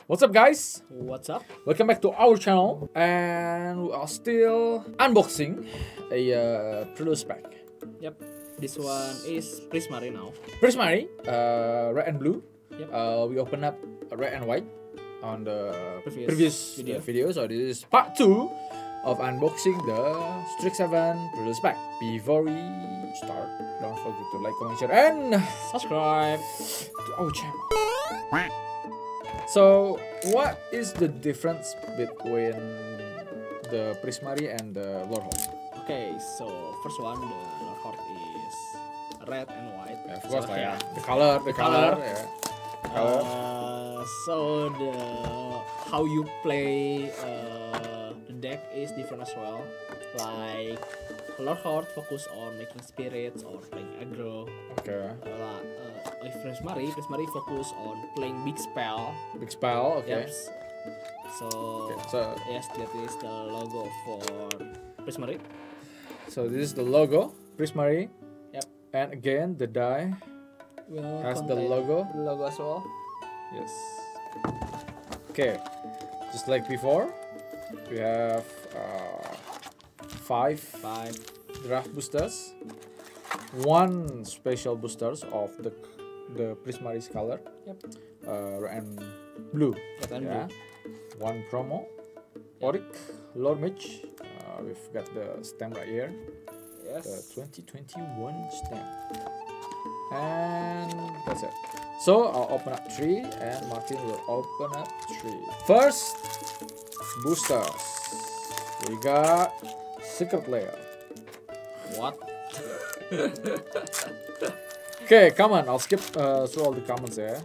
What's up, guys? What's up? Welcome back to our channel, and we are still unboxing a PreRelease pack. Yep. This one is Prismari now. Prismari, red and blue. Yep. We open up red and white on the previous video. So this is part 2 of unboxing the Strixhaven PreRelease pack. Before we start, don't forget to like, comment, share, and Subscribe to our channel. So, what is the difference between the Prismari and the Lord Horde? Okay, so first one, the Lord Horde is red and white. Yeah, of course, so, yeah. The color. Yeah. So how you play the deck is different as well. Like Lord Horde focus on making spirits or playing aggro. Okay. Prismari focus on playing big spell. Big spell. Okay. Yep. So yes, that is the logo for Prismari. So this is the logo, Prismari. Yep. And again, the die has the logo. The logo as well. Yes. Okay. Just like before, we have 5 draft boosters, 1 special boosters of the Prismari's color. Yep. Red and blue. Red and blue. 1 promo. Oric, Lord Mage. We've got the stamp right here. Yes. The 2021 stamp. And that's it. So I'll open up 3 and Martin will open up 3. First, boosters. We got Secret Lair. What? Okay, come on. I'll skip through all the comments there.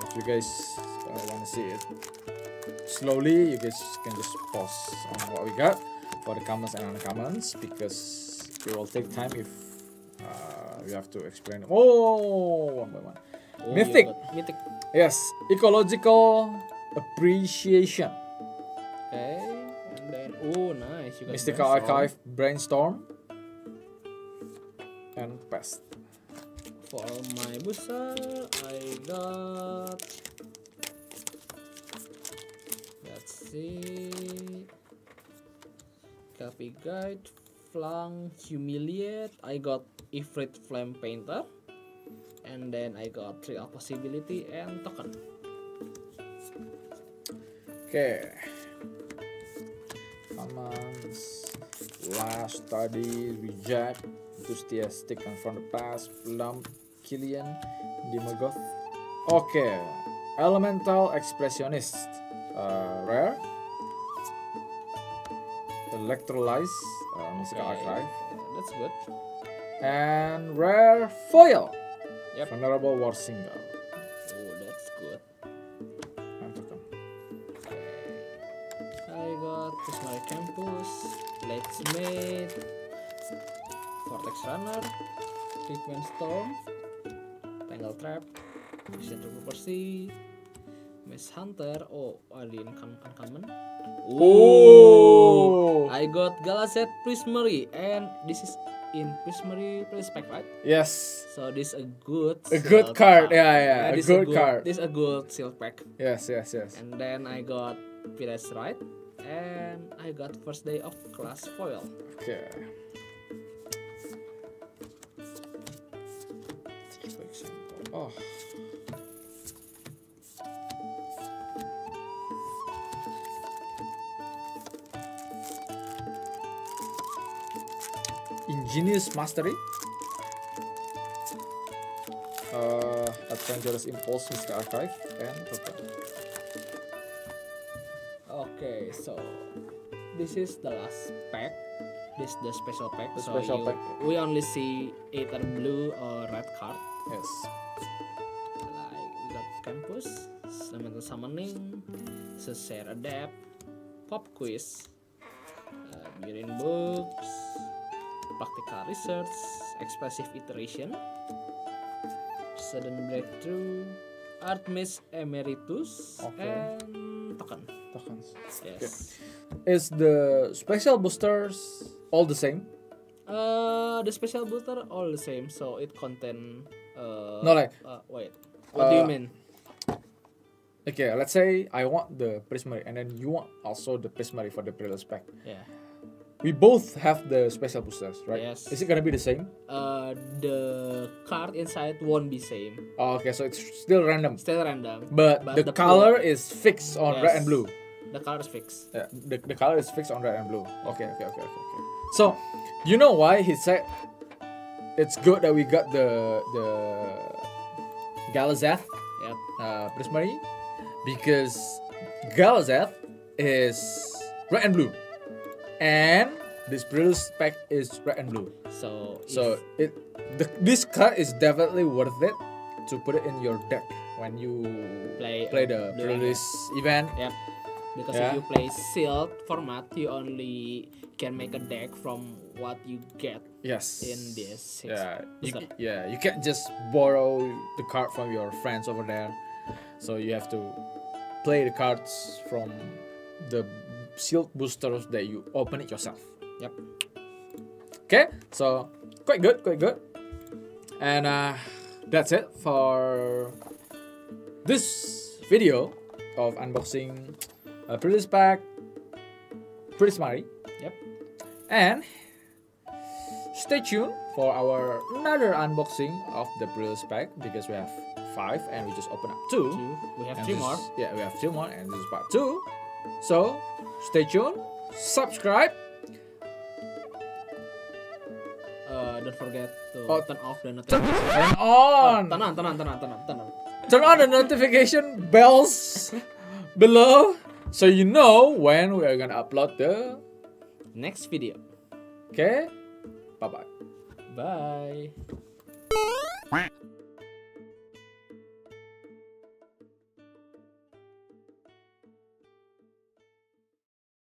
If you guys want to see it slowly, you guys can just pause on what we got for the comments and non-comments, because it will take time if we have to explain. Oh, one by one. Oh, Mythic. Mythic. Yes, ecological appreciation. Okay, and then nice. You got Mystical Archive, Brainstorm, and Pest. For my booster, I got. Let's see. Copy Guide, Flank, Humiliate. I got Ifrit Flame Painter, and then I got Trial Possibility and Token. Okay. Commands. Last Study, Reject, Enthusiastic, Confront the Past, Plump, Killian, Demagoth. Okay. Elemental Expressionist. Rare. Electrolyze, Mystical Archive. That's good. And rare foil. Yep. Vulnerable War Singer. Oh, that's good. And token. I got Prismari Campus, Let's Mate, Vortex Runner, Treatment Storm, Tangle Trap, Center Property, Maze Hunter. Oh, I didn't uncommon. Oh! I got Galazeth Prismari, and this is in Prismari Respect, right? Yes. So this is a good card. Yeah. A good card. This is a good silk pack. Yes. And then I got PreRelease, right? And I got First Day of Class foil. Okay. For example. Oh. Ingenious Mastery. Adventurous Impulse, Mystical Archive, and token. Okay, so this is the last pack. This is the special pack. The special pack. We only see either blue or red card. Yes. Like we got Campus, Elemental Summoning, Share Adapt, Pop Quiz, Burying Books, Practical Research, Expressive Iteration, Sudden Breakthrough, Artemis Emeritus, and Token. Tokens. Yes. Okay. Is the special boosters all the same? The special booster all the same, so it contain No, like wait. What do you mean? Okay, let's say I want the Prismari, and then you want also the Prismari for the PreRelease pack. Yeah. We both have the special boosters, right? Yes. Is it gonna be the same? The card inside won't be same. Oh, okay, so it's still random. Still random. But the color is fixed on Yes. red and blue. The color is fixed. Yeah, the color is fixed on red and blue. Okay. So, you know why he said it's good that we got the Galazeth Yep. Prismari, because Galazeth is red and blue, and this PreRelease pack is red and blue. So This card is definitely worth it to put it in your deck when you play the PreRelease event. Yep. Because Yeah. if you play sealed format, you only can make a deck from what you get Yes. in this. You can't just borrow the card from your friends over there. So you have to play the cards from the sealed boosters that you open it yourself. Yep. Okay, so quite good. And that's it for this video of unboxing a PreRelease pack, Prismari. Yep. And stay tuned for our another unboxing of the PreRelease pack, because we have 5 and we just opened up 2. We have And 3 this- more. Yeah, we have 2 more, and this is part 2. So stay tuned, subscribe. Don't forget to Oh. turn off the notification. Turn on. Turn on. Turn on the notification bells below, so you know when we are gonna upload the. Next video. Okay, bye bye. Bye.